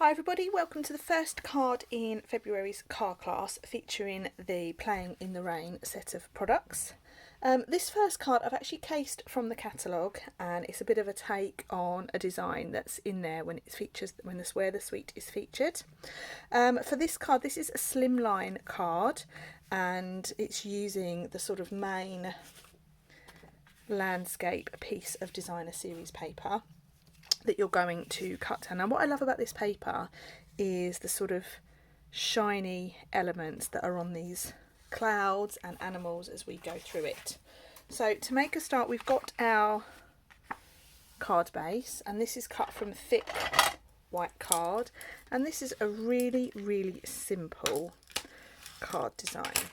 Hi everybody, welcome to the first card in February's card class featuring the Playing in the Rain set of products. This first card I've actually cased from the catalogue, and it's a bit of a take on a design that's in there when it's features where the sweet is featured. For this card, this is a slimline card, and it's using the sort of main landscape piece of designer series paper that you're going to cut down. Now what I love about this paper is the sort of shiny elements that are on these clouds and animals as we go through it. So to make a start, we've got our card base, and this is cut from thick white card, and this is a really simple card design.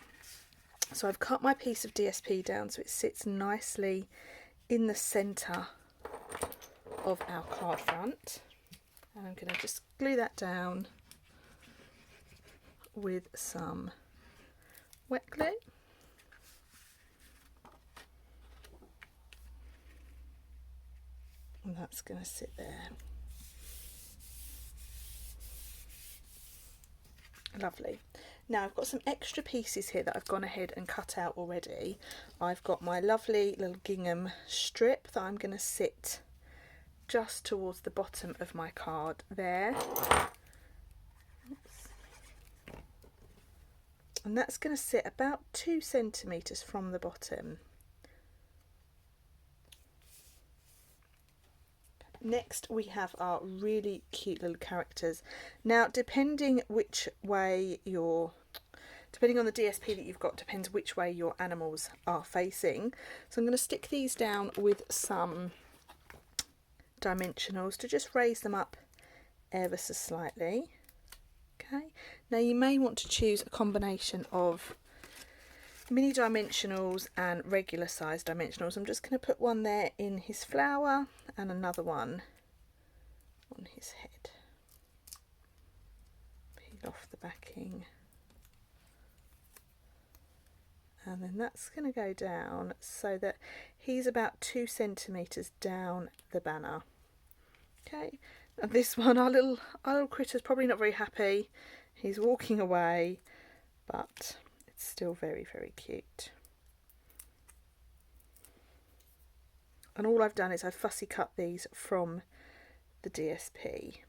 So I've cut my piece of DSP down so it sits nicely in the centre of our card front, and I'm going to just glue that down with some wet glue. And that's going to sit there. Lovely. Now I've got some extra pieces here that I've gone ahead and cut out already. I've got my lovely little gingham strip that I'm going to sit just towards the bottom of my card there. Oops. And that's going to sit about 2 centimetres from the bottom. Next we have our really cute little characters. Now depending on the DSP that you've got, depends which way your animals are facing. So I'm going to stick these down with some dimensionals to just raise them up ever so slightly. Okay, now you may want to choose a combination of mini dimensionals and regular size dimensionals. I'm just going to put one there in his flower and another one on his head. Peel off the backing, and then that's going to go down so that he's about 2 centimetres down the banner. Okay, and this one, our little critter's probably not very happy. He's walking away, but it's still very cute. And all I've done is I've fussy cut these from the DSP.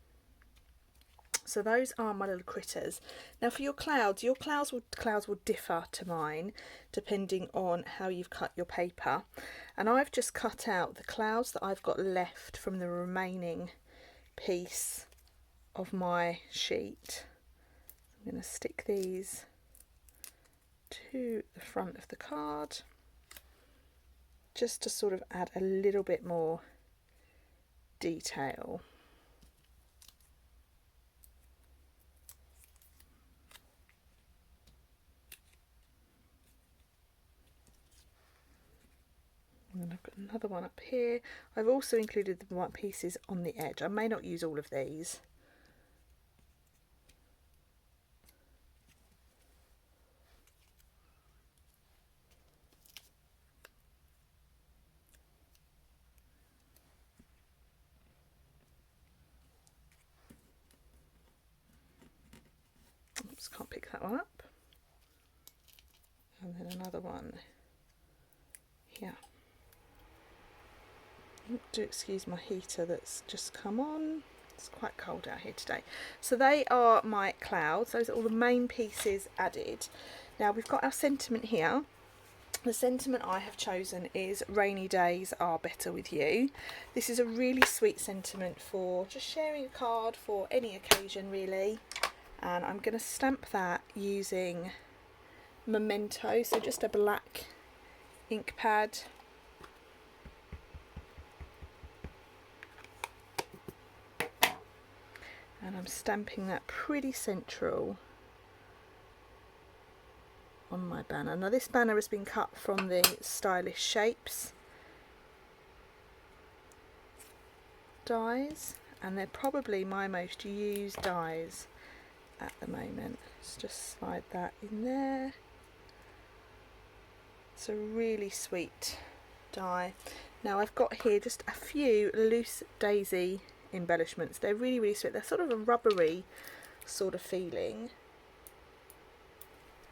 So those are my little critters. Now for your clouds will differ to mine depending on how you've cut your paper. And I've just cut out the clouds that I've got left from the remaining piece of my sheet. I'm going to stick these to the front of the card just to sort of add a little bit more detail. And I've got another one up here. I've also included the white pieces on the edge. I may not use all of these. Oops, can't pick that one up. And then another one here. Do excuse my heater that's just come on. It's quite cold out here today. So they are my clouds. Those are all the main pieces added. Now we've got our sentiment here. The sentiment I have chosen is rainy days are better with you. This is a really sweet sentiment for just sharing a card for any occasion really. And I'm going to stamp that using Memento, so just a black ink pad. And I'm stamping that pretty central on my banner. Now this banner has been cut from the Stylish Shapes dies, and they're probably my most used dies at the moment. Let's just slide that in there. It's a really sweet die. Now I've got here just a few loose daisy embellishments. They're really, really sweet. They're sort of a rubbery sort of feeling.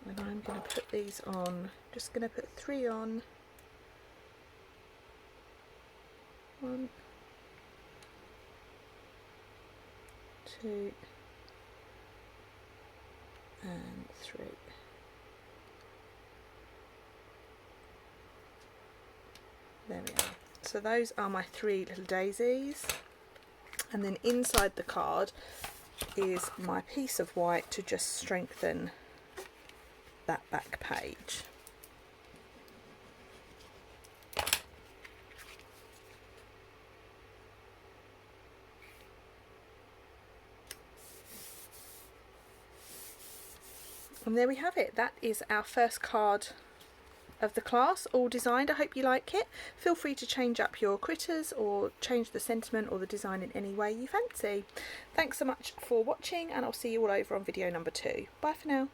And I'm going to put these on, just going to put 3 on. 1, 2 and 3. There we are. So those are my 3 little daisies, and then inside the card is my piece of white to just strengthen that back page. And there we have it. That is our first card of the class, all designed. I hope you like it. Feel free to change up your critters or change the sentiment or the design in any way you fancy. Thanks so much for watching, and I'll see you all over on video number 2. Bye for now.